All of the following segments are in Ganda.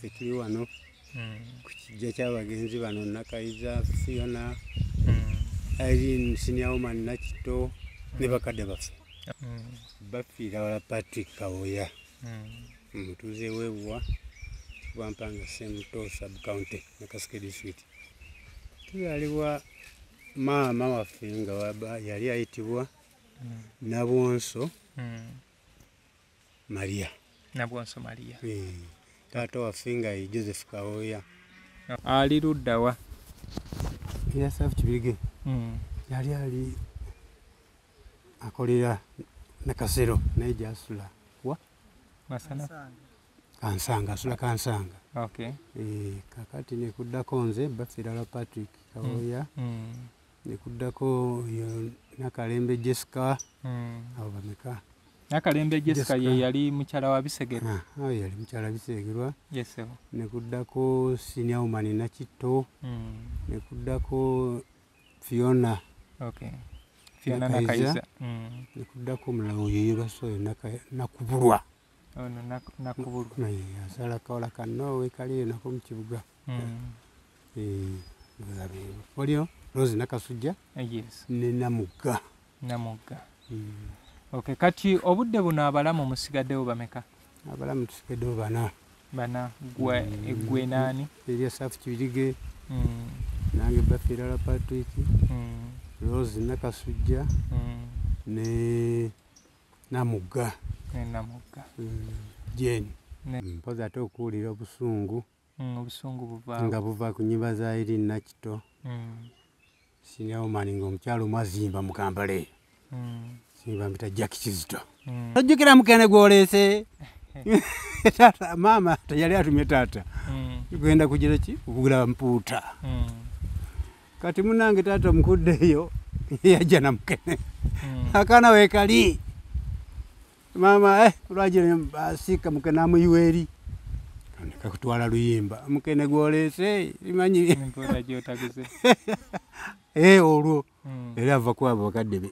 naffe tuli wano ku kijja ky'abagenzi bano Nakayiza Fiona Irene Senior Woman Nakitto ne bakadde baffe bafiira wala Patrick Kawoya mutuuze w'ebuwa Bwampanga Semuto sub county Nakaseke district. Tuyalibwa maama waffe nga yali ayitibwa Nabwonso Maria. Nabwonso Maria. Taata waffe nga ye Joseph Kawoya. Ali ludda wa? Yasafu Kibirige. Yali ali akolera Nakasero naye gy'asula wa? Masana? Kansanga, asula Kansanga. Okay. Kakati ne kuddako nze bafiira la Patrick Kawoya. Ne kuddako Nakalembe Jessica. Abo bameka. Nakalembe Jessica ye yali mukyala wa Bisegere. Yali mukyala Bisegerwa. Yes. Ne kuddako Senior Woman Nakitto. Ne kuddako Fiona. Okay. Fiona Nakayiza. Ne kuddako omulala oyo basoyo Nakubulwa. Ono Nakubulwa. Asala kawala ka Norway kali nako mu kibuga. Waliyo Rose Nakasujja. Yes. Ne Namugga. Namugga. Okay, kati obudde buno abalamu musigaddewo bameka? Abalamu tusigaddewo bana. Bana gwe nani? Yasafu Kibirige. Nange bafiira la Patrick. Rose Nakasujja. Ne Namugga. Namugga. Jane. Mpozi ate okuwulira obusungu. Obusungu buva. Nga buva ku nnyimba za Irene Nakitto. Senior Woman ng'omukyalo mwazimba mu Kampala. Simba mpita Jack Kizito. Tojjukira mukene gw'oleese. Taata maama teyali atumye taata. Tugenda kugira ki? Okugula mpuuta. Kati munange taata omukuddeeyo yajja na mukene. Akaana weekali. Maama olwagira asiika mukene amuyiwa eri. Kakutwala luyimba. Mukene gw'oleese limanyi. Empuuta gy'otaguze. Olwo. Era ava kwabo bakadde be.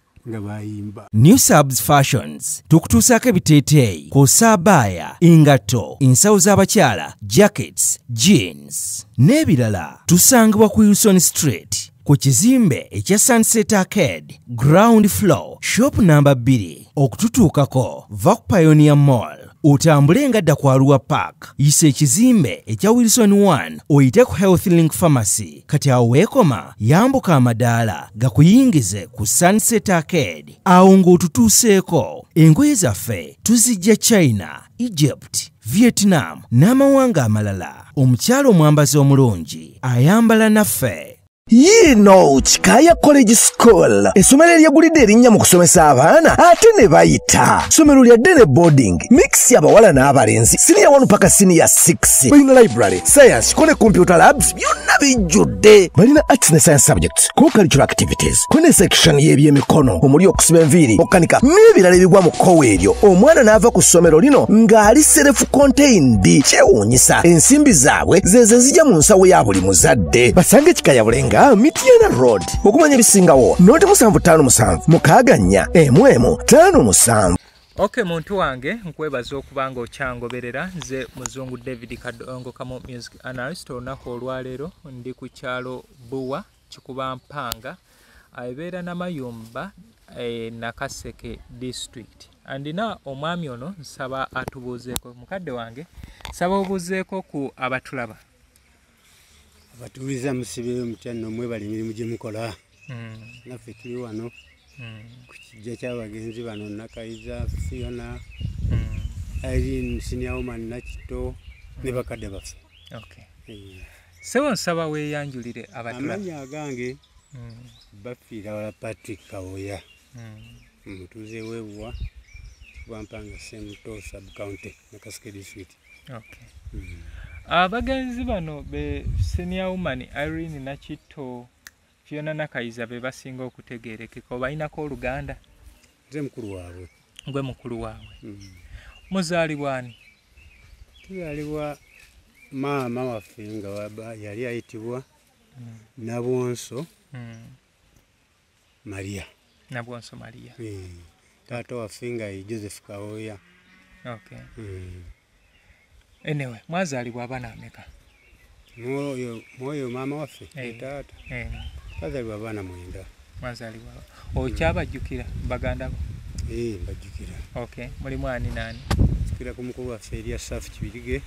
New Subs Fashions tukutuusaako ebiteeteeyi kw'ossa abaya, engatto, ensawo z'abakyala, jackets, jeans n'ebirala. Tusangibwa ku Wilson Street ku kizimbe ekya Sunset Arcade ground floor shop number 2. Okututuukako va ku Pioneer Mall otambule ngadda ku Arua Park, yisa ekizimbe ekya Wilson 1 oyite ku Health Link Pharmacy. Kati awo weekoma yambuka amadaala gakuyingize ku Sunset Arcade. Awo ng'otutuuseeko engoye zaffe tuzijja China, Egypt, Vietnam n'amawanga amalala. Omukyala omwambazi omulungi ayambala naffe. Yino Chikaya College School essomero eryegulidde erinnya mu kusomesa abaana ate ne bayita ssomero lya ddene boarding mix y'abawala n'abalenzi senior 1 paka senior 6 balina library science ko ne computer labs byonna bijjudde balina arts ne science subjects co-curricular activities ko ne section y'ebyemikono omuli okusiba enviiri okukanika n'ebirala ebigwa mu kkowe eryo omwana n'ava ku ssomero lino ng'ali self contained kyewuunyisa ensimbi zaabwe zeze zijja mu nsawo ya buli muzadde basange Chikaya Bulenga Mitiana Road okumanya bisingawo noti 757 mukaganya emwemu 57. Okay, muntu wange nkwebaza okubanga okyangoberera nze muzungu David Kadongo kamo music analyst olunaku olwaleero ndi ku kyalo Buwa Kikuba Mpanga abeera Namayumba Nakaseke district. Andina omwami ono nsaba atubuuzeeko mukadde wange saba obuuzeeko ku abatulaba. Abatuuliza musibe mutyanno mwebali emirimu gye mukola. Naffe tuli wano ku kijja ky'abagenzi bano Nakayiza Fiona Irene Senior Woman Nakitto ne bakadde baffe. Okay. Sebo nsaba weeyanjulire abatulaba. Amannya agange bafiira wala Patrick Kawoya. Mutuuze w'ebuwa Bwampanga Semuto sub county Nakaseke district. Okay. Abagenzi bano be Senior Woman Irene Nakitto Fiona Nakayiza be basinga okutegeerekeka balinako oluganda. Nze mukulu waabwe. Gwe mukulu waabwe. Muzaalibwa ani? Tuyalibwa maama waffe nga yali ayitibwa Nabwonso Maria. Nabwonso Maria. Taata waffe nga ye Joseph Kawoya. Okay. Anyway, mwazaalibwa abaana ameka? Mwoyo mama waffe taata twazaalibwa abaana 9. Mwazaalibwa okyabajjukira baganda bo? Mbajjukira. Okay, mulimu ani naani? Jjukira ku mukulu waffe Elia Safu Kibirige.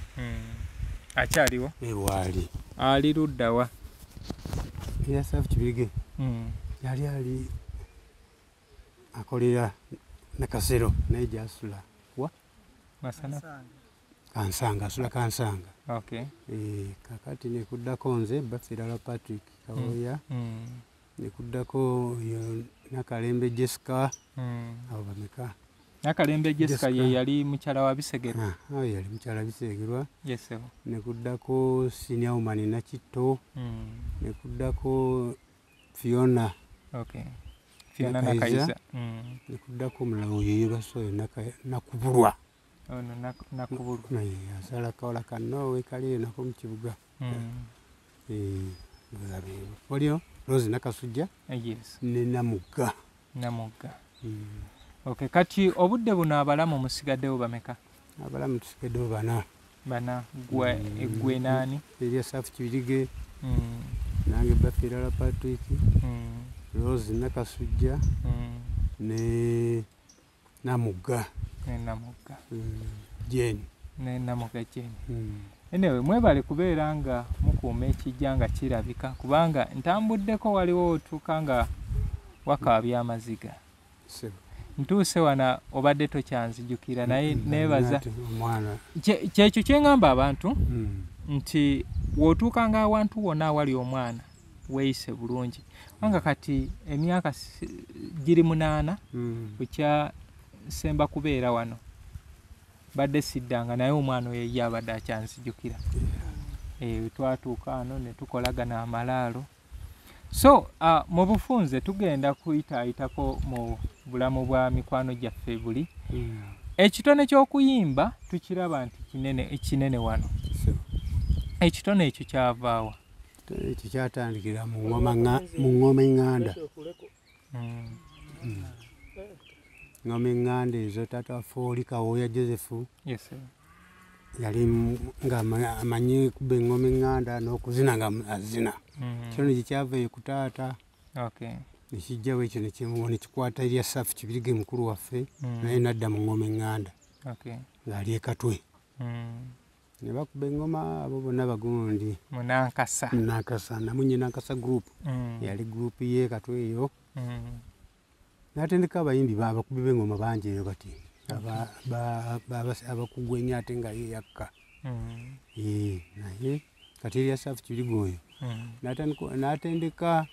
Akyaliwo? Waali. Ali ludda wa? Elia Safu Kibirige yali ali akolera Nakasero naye gy'asula wa? Masana? Kansanga, asula Kansanga. Okay. Kakati nekuddako nze Bafirala Patrick Kawoya. Nekuddako Nakalembe Jessica. Abo bameka. Nakalembe Jessica ye yali mukyala wa Bisegere. Yali mukyala Bisegerwa. Yes. Nekuddako Senior Woman Nakitto. Nekuddako Fiona. Okay. Fiona Nakaiza. Nekuddako Mulawo ye basoyo Nakubulwa. Ono Nakubulwa. Asala kaola kanowe kali nako mu kibuga. Olio Rose Nakasujja. Yes. Ne Namugga. Namugga. Okay, kati obudde buno abalamu musigaddewo bameka? Abalamu tusigaddewo 4. 4. Gwe naani? Elia Safu Kibirige. Nange Bafirala Patrick. Rose Nakasujja. Ne Namugga. Ne Namugga. Jane. Ne Namugga Jane. Anyway, mwebale kubeera nga mukuuma ekijja nga kirabika kubanga ntambuddeko waliwo otuuka nga wakaabya amaziga. Ntuuse wana obadde tokyanzijjukira naye neebaza kyekyo kye ngamba abantu nti wootuukanga awantu wonna awali omwana weeyise bulungi kubanga kati emyaka giri 8 bukyasemba kubeera wano badde siddanga naye omwana oyo ye abadde akyanzijjukira. Twatuuka ano ne tukolagana amalaalo. So mu bufunze tugenda kuyitaayitako mu bulamu bwa mikwano gyaffe buli. Ekitone ky'okuyimba tukiraba nti kinene wano. Ekitone ekyo kyavaawa? Ekyo kyatandikira mu ngoma eŋŋanda. Ngoma eŋŋanda ezo taata waffe oli Kawoya Joseph. Yes. Yali nga amanyi kuba eŋŋoma eŋŋanda n'okuzina nga azina. Kino kyava ku taata. Okay. Nekijjawo ekyo nekikwata Elia Safu Kibirige mukulu waffe naye nadda mu ngoma eŋŋanda. Okay. Ng'ali e Katwe. Ne bakuba eŋŋoma abo bonna bagundi. Munankasa. Namunye Nankasa group. Yali group ye Katwe eyo. N'atendeka abayimbi bakubi b'eŋŋoma bangi eyo kati. Abakugu ennyo ate nga ye yakka. Naye kati Elia Safu Kibirige oyo n'atendeka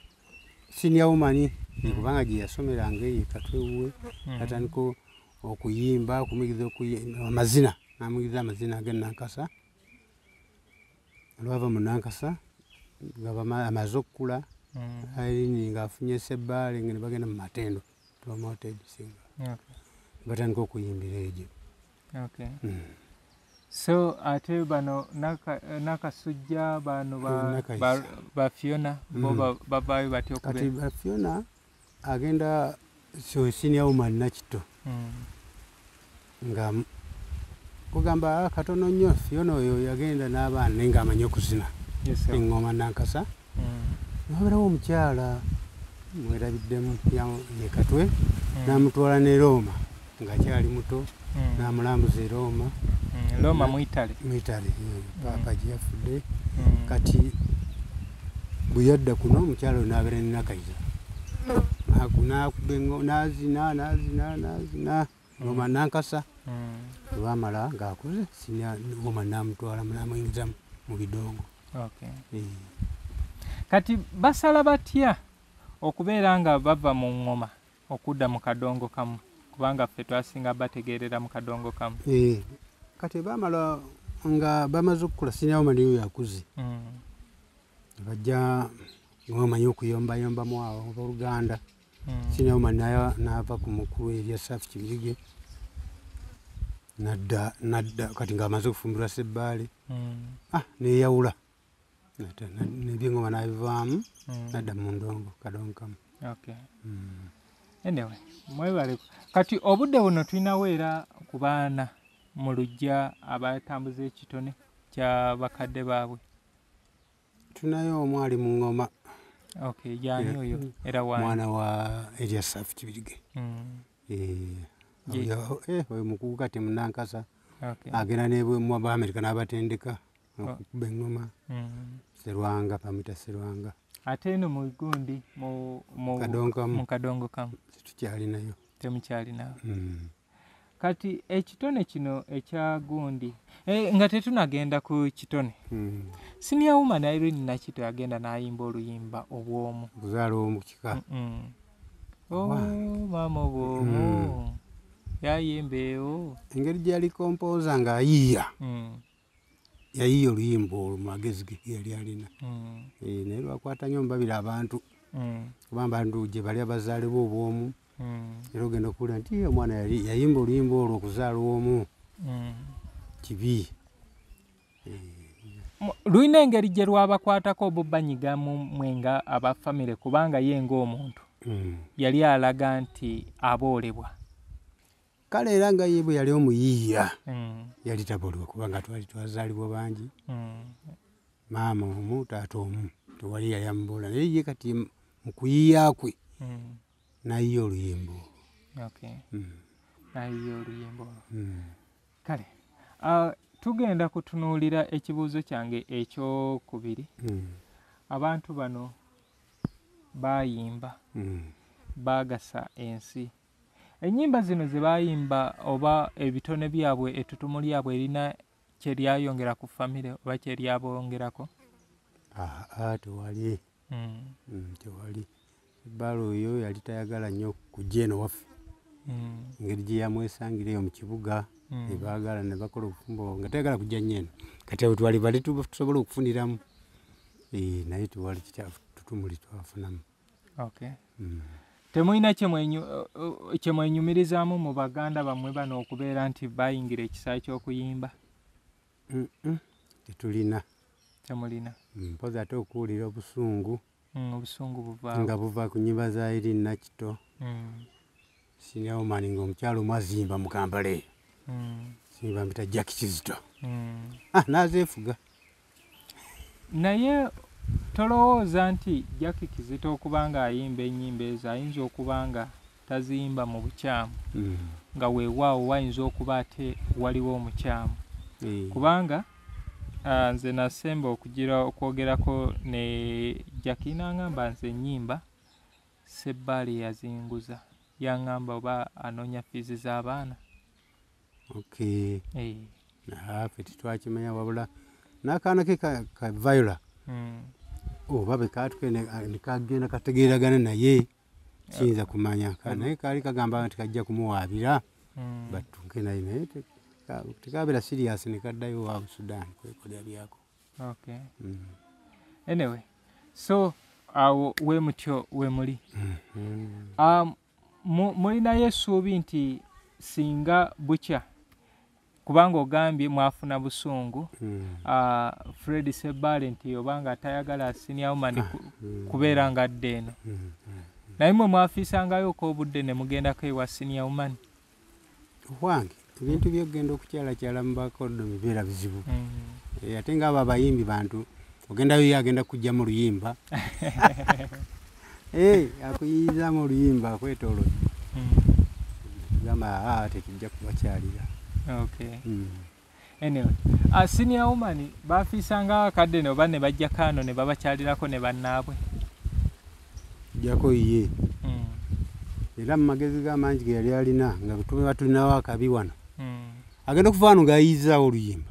Senior Woman kubanga gye yasomeranga eyo Katwe wuwe. N'atandika okuyimba okumuyigiza amazina n'amuyigiriza amazina ag'Nankasa. Olwava mu Nankasa amaze okukula ng'afunye Ssebaale nga ne bagenda mu Matendo promoted singer. Batandika okuyimbira egyo. Okay. So ate bano Nakasujja bano ba Fiona bo bavaayo batyo kati ba Fiona agenda Senior Woman Nakitto. Nga kugamba katono nnyo Fiona oyo yagenda n'abaana naye ng'amanyi okuzina eŋŋoma Nankasa. Wabulawo omukyala mwerabiddemu ye Katwe n'amutwala ne Roma ng'akyali muto n'amulambuza e Roma. Roma Mwitale. Papa gye yafudde. Kati bwe yadda kuno omukyala oyo n'abeera ne Nakaiza. N'azina Roma Nankasa. Lwamala ng'akuze Senior Woman n'amutwala n'amuyingiza mu bidongo. Kati basala batya okubeera nga bava mu ŋŋoma okudda mu kadongo kamu kubanga ffe twasinga bategeerera mu kadongo kamu? Kati baamala nga bamaze okukula Senior Woman eyo yakuze. Bajja ng'omanyi okuyombayombamu awo obooluganda. Senior Woman n'ava ku mukulu Elia Safu Kibirige nadda kati ng'amaze okufumbirwa Ssebaale. Neeyawula n'ebyengoma n'abivaamu nadda mu ndongo kadongo kamu. Anyway, mwebale kati obudde buno tulinawo era ku baana mu luggya abatambuza ekitone kya bakadde baabwe? Tunayo omwali mu ngoma. Okay, yani oyo era wani? Mwana wa Eliasaf Kibirige. Oyo mukugu kati munankasa. Agenda ne mu Amerika n'abatendeka okukuba engoma. Serwanga pamita Serwanga. Ate eno mu gundi mu kadongo kamu tukyali nayo. Temukyali nayo. Kati ekitone kino ekya gundi nga tetunagenda ku kitone. Senior woman Irene Nakitto yagenda n'ayimba oluyimba obwomu. Buzaalo mu kika. Mama obwomu. Yayimbeewo. Engeri gyali kompoza ng'ayiiya. Yayiiya oluyimba olwo mu magezi ge yali alina. Naye lwakwata nnyo mbabira abantu. Kuba abantu gye bali abazaalibwa obwomu. Era ogenda okuwulira nti omwana yayimba oluyimba olwo okuzaala omu. Kibi. Lulina engeri gye lwabakwatako obubanyiga mwenga abafamire kubanga ye ng'omuntu yali alaga nti aboolebwa. Kale era nga ye bwe yali omuyiiya yali taboolebwa kubanga twali twazaalibwa bangi. Maama omu taata omu tewali yali amuboola naye ye kati mu kuyiiya kwe n'ayiiya oluyimba olwo. N'ayiiya oluyimba olwo. Kale tugenda kutunuulira ekibuuzo kyange ekyokubiri. Abantu bano baayimba baagasa ensi. Ennyimba zino ze baayimba oba ebitone byabwe ettutumu lyabwe erina kye lyayongera ku famire oba kye lyabongerako? Tewali. Tewali. Ebbaala oyo yali tayagala nnyo kujja eno waffe. Engeri gye yamwesangireyo mu kibuga ne baagala ne bakola obufumbo nga tayagala kujja nnyo eno. Kati abo twali bali tusobola okufuniramu. Naye tewali kittutumu lye twafunamu. Temulina kye mwenyumirizaamu mu baganda bammwe bano okubeera nti baayingira ekisa ky'okuyimba? Tetulina. Temulina? Mpozi ate okuwulira obusungu. Obusungu buvaawo nga buva ku nnyimba za Irene Nakitto. Senior woman ng'omukyalo omu azimba mu Kampala. Simba mpita Jack Kizito. N'azeefuga. Naye tolowooza nti Jack Kizito okubanga ayimba ennyimba ezo ayinza okuba nga taziyimba mu bukyamu nga weewaawo wayinza okuba ate waliwo omukyamu? Kubanga nze nasemba okwogerako ne Jackie n'aŋŋamba nze ennyimba Ssebaale yazinguza. Yaŋŋamba oba anoonya fiizi z'abaana. Ffe tetwakimanya wabula n'akaana ke ka Viola oba bwe kaatuke ne kagenda kategeeragana naye kiyinza kumanya. Naye kaali kagamba nti kajja kumuwaabira battunke naye naye tekabeera sirias ne kaddayo wa Sudan kwekolera byako. Anyway, so awo we mutyo we muli. Mulinayo essuubi nti singa bukya kubanga ogambye mwafuna busungu Fred Ssebaale nti obanga tayagala senior woman kubeera nga adde eno naye mwe mwafiisangayooko obudde ne mugendako ewa senior woman? Wange ebintu by'okugenda okukyalakyala mu bakodo bibeera bizibu. Ate ng'abo abayimbi bantu ogendayo ye agenda kujja mu luyimba akuyiyizamu oluyimba akwetoolodde gamba tekijja kubakyalira. Anyway, senior woman bafiisanga akadde ne oba ne bajja kaano ne babakyalirako ne bannaabwe? Jjako ye. Era mu magezi g'amangi ge yali alina nga bwe tulinawo akabi wano agenda okuva wano ng'ayizaawo oluyimba.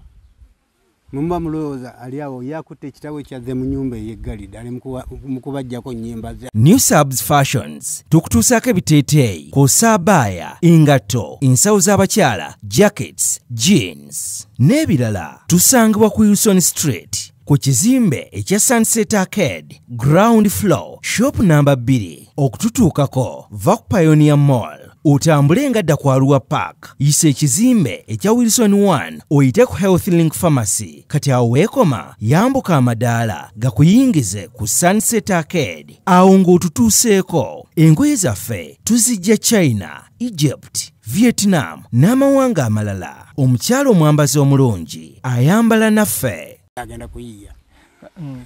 Mumba mulowooza ali awo yakutte ekitabo ekyazze mu nnyumba ey'eggalide ali mu kubajjako nnyimba ze. New Subs Fashions tukutuusaako ebiteeteeyi kw'ossa abaya, engatto, ensawo z'abakyala, jackets, jeans n'ebirala. Tusangibwa ku Wilson Street ku kizimbe ekya Sunset Arcade ground floor shop number 2. Okututuukako va ku Pioneer Mall otambule ngadda ku Arua Park yisa ekizimbe ekya Wilson 1 oyite ku Health Link Pharmacy. Kati awo weekoma yambuka amadaala gakuyingize ku Sunset Arcade. Awo ng'otutuuseeko engoye zaffe tuzijja China, Egypt, Vietnam n'amawanga amalala. Omukyala omwambazi omulungi ayambala naffe. Agenda kuyiya.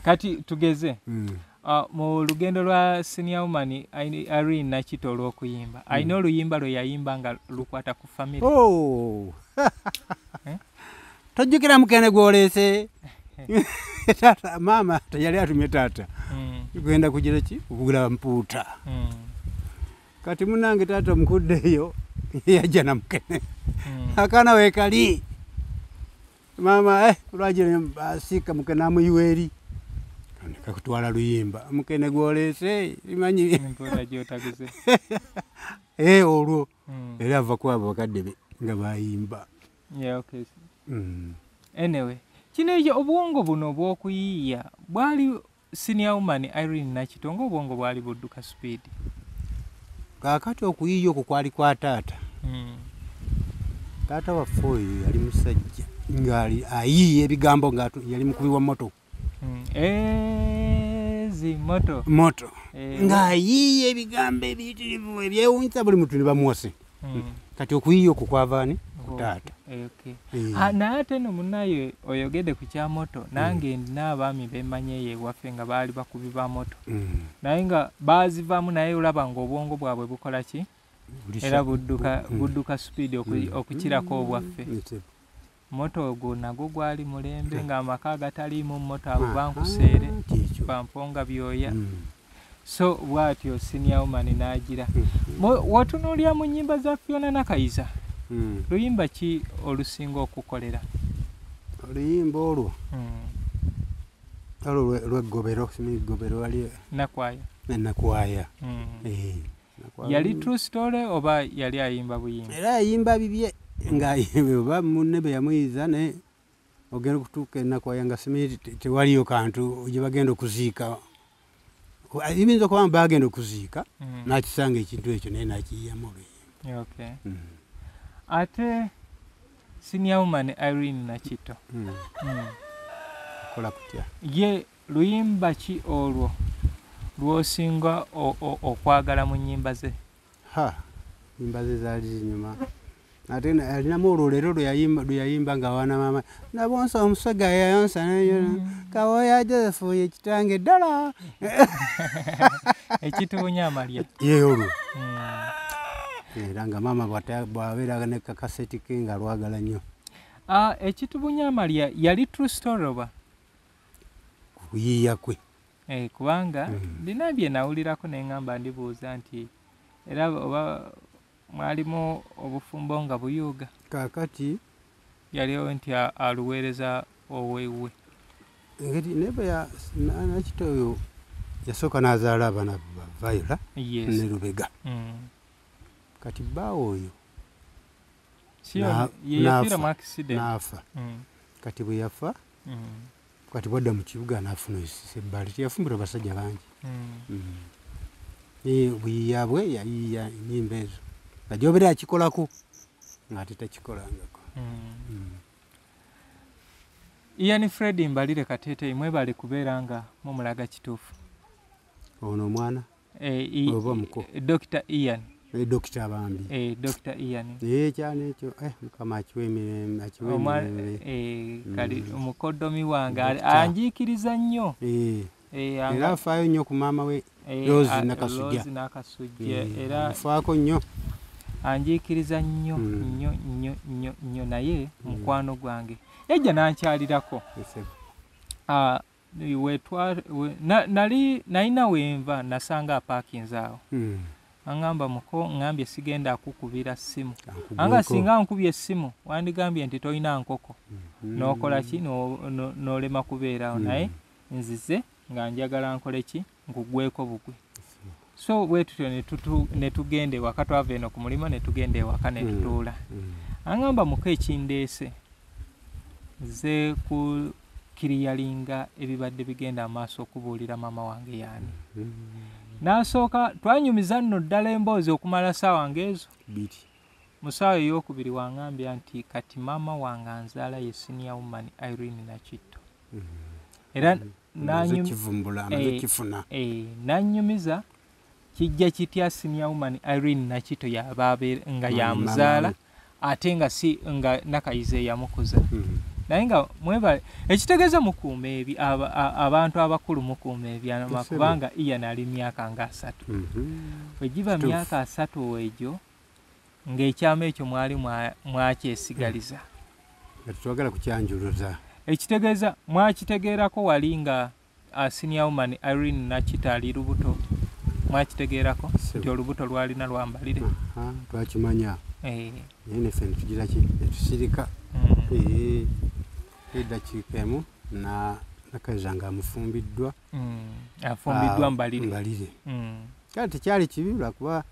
Kati tugeze. Mu lugendo lwa senior woman Irene Nakito olw'okuyimba. Alina oluyimba lwe yayimba nga lukwata ku family. Tojjukira mukene gw'oleese. Tata mama tayali atumye tata. Kugenda kugira ki? Okugula mpuuta. Kati munange tata mukuddeyo yajja na mukene. Akana wekali. Mama lwagira asika mukene amuyiweri. Kakutwala luyimba mukene gw'oleese imanyi Mpuuta gy'otaguze. Olwo era ava kwabo bakadde be nga bayimba. Yeah, okay. Anyway, kino ekyo obwongo buno bw'okuyiiya bwali senior woman Irene Nakito ng'obwongo bwali budduka speed. Kaakati okuyiiya okwo kwali kwa taata. Taata waffe oyo yali musajja ng'ali ayiiya ebigambo nga yali mukubi wa moto. Moto. Ng'ayiiya ebigambo ebiyitirivu ebyewuunyisa buli muntu ne bamuwase. Kati okuyiiya okwo kwavaani ku taata. Naye ate no munnaye oyogedde ku kya moto nange ndina abaami bemmanyeeyo ewaffe nga baali bakubi ba moto. Naye nga baazivaamu naye olaba ng'obwongo bwabwe bukola ki? Era budduka speed okukirako obwaffe. Moto ogwo nagwo gwali mulembe ng'amaka agataliimu moto abo bankuseere bamponga byoya. So bw'atyo senior woman n'agira. Watunuulira mu nnyimba za Fiona Nakayiza. Luyimba ki olusinga okukolera? Oluyimba olwo lweggobero simigobero wali nakwaya. Yali true story oba yali ayimba buyimba? Era ayimba bibye ng'ayimba munne be yamuyiza naye ogenda okutuuka nakwaya nga simiri tewaliyo kantu gye bagenda okuziika. Ibinza okuba bagenda okuziika n'akisanga ekintu ekyo naye n'akiyiyamu oluyimba. Ate senior woman Irene Nakito kola kutya ye luyimba ki olwo lw'osinga okwagala mu nnyimba ze? Nnyimba ze zaali zinyuma ate alinamu olwo leero lwe yayimba nga wana mama nabonsa omusega yayonsa kawoya Josefu ye kitange ddala ekitubunya amalya ye olwo. Era nga mama bw'abeera ne kakaseti ke nga lwagala nnyo. Ekitubunya amalya yali true story oba? Kuyiiya kwe. Kubanga ndina bye nawulirako ne ngamba ndibuuza nti era oba mwalimu obufumbo nga buyuuga. Kaakati yaliwo nti aluweereza owewe. Engeri nebe Nakito oyo yasooka n'azaala abaana Viola ne Lubega. Kati bbaawo oyo n'afa. Kati bwe yafa kati bwadda mu kibuga n'afuna ebbali teyafumbira basajja bangi. Buyiiya bwe yayiiya ennyimba ezo nga gy'obeera akikolako ng'ate takikolangako. Ian Fred Mbalire Kateeteeyi mwebale kubeera nga mumulaga kituufu. Ono omwana oba muko Dr. Ian. Dr. Bambi. Dr. Ian. Kyana ekyo Mukama akiwe emirembe. Kali omukoddomi wange anjiikiriza nnyo. Era afaayo nnyo ku maama we Rose Nakasujja. Era afaako nnyo. Anjiikiriza nnyo nnyo naye mukwano gwange yajja n'ankyalirako. Nalina wenva nasanga apaakinze awo. Angamba muko ngambye sigenda akukubira simu. Anga singa nkubye simu wandigambye nti toyina nkoko. N'okola ki n'olema kubeerawo naye nzize nga njagala nkole ki nkugweko bugwe. So bwe tutyo ne tugende waka twava eno ku mulimo ne tugende waka ne tutuula. Angamba muko ekindeese ze ku kiriyalinga ebibadde bigenda amaaso okubuulira mama wange yaani. N'asooka twanyumiza nno ddala emboozi okumala ssaawa ngeezo. Mu ssaawa ey'okubiri wangambya nti kati maama wange anzaala ye senior woman Irene Nakito. Era n'anyumiza kijja kitya senior woman Irene Nakito nga yamuzaala ate nga si nga Nakayiza yamukuza naye nga mwebale ekitegeeza mukuuma ebi abantu abakulu mukuuma ebyama kubanga Ian ali myaka nga 3 wegiba myaka 3 egyo ng'ekyama ekyo mwali mwakyesigaliza twagala kukyanjuluza ekitegeeza mwakitegeerako wali nga senior woman Irene Nakito ali lubuto mwakitegeerako nti olubuto lwalina lwambalire twakimanya naye ffe netugira ki netusirika eddakiika emu Nakayiza nga amufumbiddwa afumbiddwa mbalire kale tekyali kibi lwakuba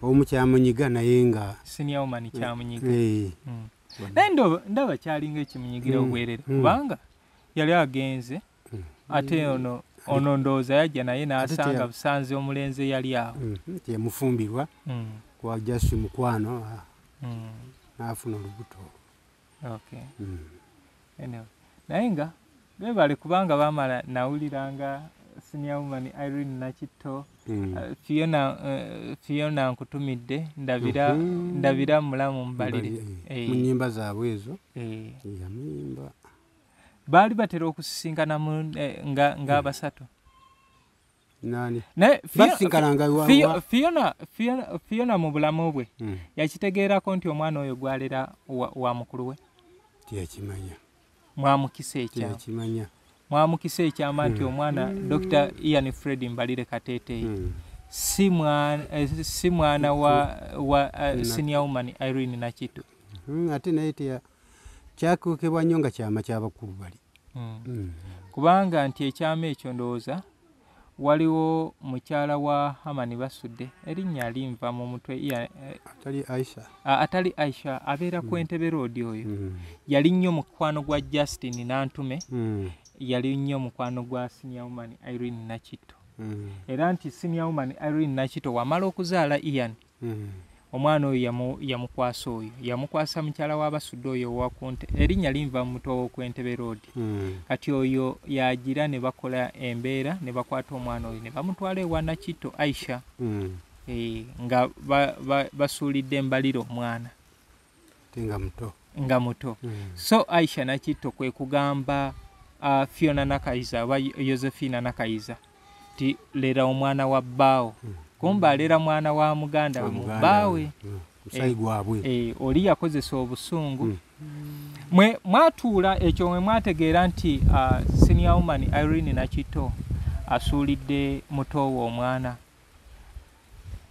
omu kyamunyiga naye nga senior woman kyamunyiga naye ndaba kyalinga ekimunyigira obwerere kubanga yali agenze ate ono ndowooza yajja naye n'asanga busanze omulenzi yali awo yamufumbirwa kwa jasi mukwano n'afuna olubuto naye nga bebale kubanga bamala nawuliranga senior woman Irene Nakito Fiona nkutumidde ndabira mulamu mbalire mu nnyimba zaabwe ezo yamuyimba baali batera okusisinkana ng'abasatu nani Fiona mu bulamu bwe yakitegeerako nti omwana oyo gwalera wa mukulu we tiyakimanya mwamukisa ekyama nti omwana Dr. Ian Fred Mbalire Kateeteeyi si mwana wa senior woman Irene Nakito ate naye kyakuukibwa nnyo nga kyama ky'abakulu bali kubanga nti ekyama ekyo ndowooza waliwo mukyala wa Hamani Basudde erinnya alinva mu mutwe atali Aisha abeera ku Entebbe Road oyo yali nnyo mukwano gwa Justin Nantume yali nnyo mukwano gwa senior woman Irene Nakito era nti senior woman Irene Nakito wamala okuzaala Ian omwana oyo yamukwasa oyo yamukwasa mukyala wa Basudde oyo owakunte erinnya linva mu mutwe w'oku Entebbe Road kati oyo yagira ne bakola embeera ne bakwata omwana oyo ne bamutwala ewa Nakito Aisha nga basuulidde Mbalire omwana nga muto so Aisha Nakito kwe kugamba Fiona Nakayiza oba Josephina Nakayiza ti lera omwana wa bbaawo kumba alera mwana wa muganda we mu bbaawe oli yakozesa obusungu mwatuula ekyo mwe mwategeera nti senior woman Irene Nakito asuulidde mutowo omwana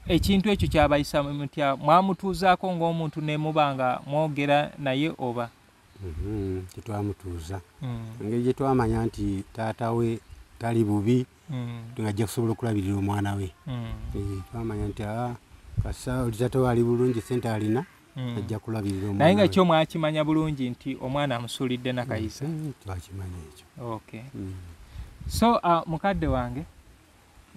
ekintu ekyo kyabayisa mutya mwamutuuzaako ng'omuntu ne mubanga mwogera naye oba tetwamutuuza engeri gye twamanya nti taata we tali bubi ngajja kusobola okulabirira omwana we twamanya nti kasa oli taata we ali bulungi sente alina ajja kulabirira omwana naye nga kyo mwakimanya bulungi nti omwana amusuulidde Nakayiza twakimanya ekyo so mukadde wange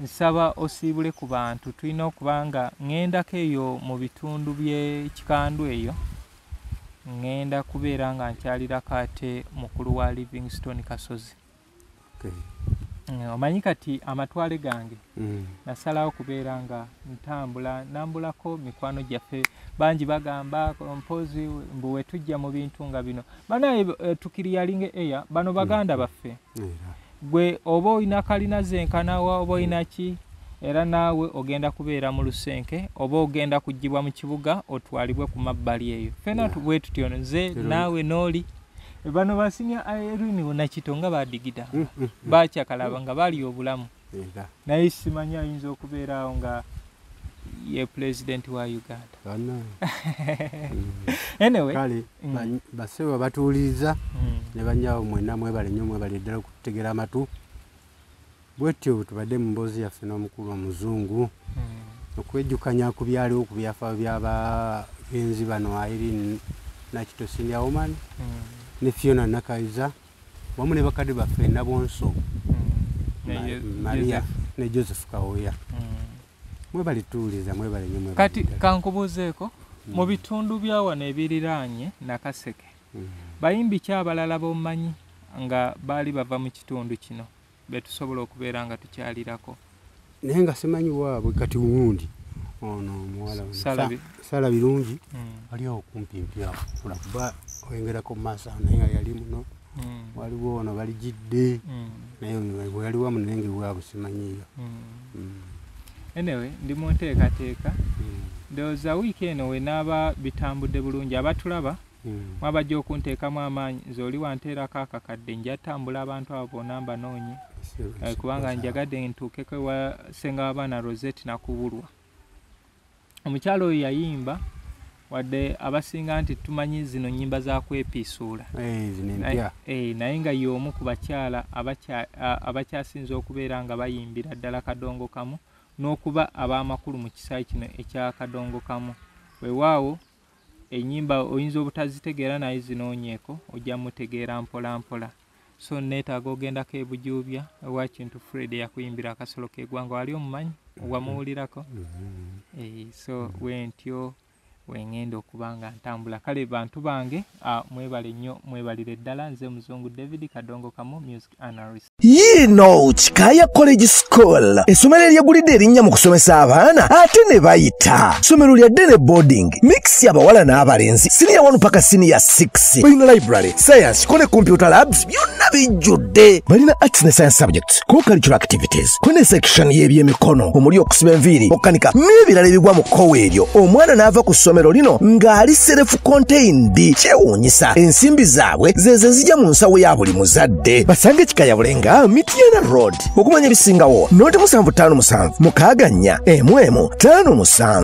nsaba osiibule ku bantu tulina okubanga ŋŋendako eyo mu bitundu by'ekikandu eyo ŋŋenda kubeera nga nkyalirako ate mukulu wa Livingstone Kasozi omanyi kati amatwale gange nasalawo kubeera nga nambulako mikwano gyaffe bangi bagamba mpozi mbu wetujja mu bintu nga bino banaye tukiriyalinga eya bano baganda baffe gwe oba olina kalina zenkanawa oba olina ki era naawe ogenda kubeera mu lusenke oba ogenda kugibwa mu kibuga otwalibwe ku mabbali eyo fena bwe tutyo nze naawe n'oli bano basinya Irene Nakito nga badigida bakyakalaba nga bali obulamu naye simanyi ayinza okubeerawo nga ye president wa Uganda anyway kale basewa batuuliriza ne banyawo mwenna mwebale nnyo mwebale ddala okutegera amatu bwetyo tubadde mu mboozi yaffe n'omukulu omuzungu okwejjukanya ku byaliwo ku byafaayo by'abagenzi bano Irene Nakito senior woman ne Fiona Nakayiza wamu ne bakadde baffe Nabonso Maria ne Joseph Kawoya mwebale tuuliza mwebale nnyo mwebale kati kankubuuzeeko mu bitundu bya wano ebiriraanye Nakaseke bayimbi ki abalala bomanyi nga baali bava mu kitundu kino betusobola okubeera nga tukyalirako naye nga simanyi waabwe kati wundi ono omuwala sala birungi ali okumpi mpyawo kuba oyengerako mu maaso naye nga yali muno waliwo ono balijidde naye bwe yali wamu naye nga ewaabwe simanyiyo. Anyway, ndi mu nteekateeka ndowooza wiiki eno we naaba bitambudde bulungi abatulaba mwabajja okunteekamu amaanyi nze oli wanteerako akakadde nja tambula abantu abo bonna mbanoonye kubanga njagadde ntuukeko ewa ssenga w'abaana Rosette nakubulwa. Omukyalo oyo yayimba wadde abasinga nti tumanyi zino nnyimba za kwepiisuula naye nga y'omu ku bakyala abakyasinze okubeera nga bayimbira ddala Kadongo Kamu n'okuba ab'amakulu mu kisaayi kino ekya Kadongo Kamu. Weewaawo ennyimba oyinza obutazitegeera naye zinoonyeeko ojja mutegeera mpola mpola. So neetaaga ogendako ebujuubya ewa Kintu Fred yakuyimbira akasolo k'eggwanga wali omumanyi wamuwulirako? So wentyo wengenda okuba nga ntambula. Kale bantu bange mwebale nnyo mwebalire ddala. Nze Muzungu David Kadongo Kamu music analyst. Yino Kikaya College School essomero eryegulidde erinnya mu kusomesa abaana ate ne bayita. Ssomero lya Dene Boarding mix y'abawala n'abalenzi senior 1 paka senior 6. Balina library, science ko ne computer labs byonna bijjudde. Balina arts ne science subjects, co-curricular activities, ko ne section y'ebyemikono omuli okusiba enviiri, okukanika n'ebirala ebigwa mu kkowe eryo. Omwana n'ava ku ssomero lino ng'ali self contained. Kyewuunyisa ensimbi zaabwe ze zijja mu nsawo ya buli muzadde. Basange Kikaya Bulenga Mityana Road. Okumanya ebisingawo noti 757 6 4 5 7.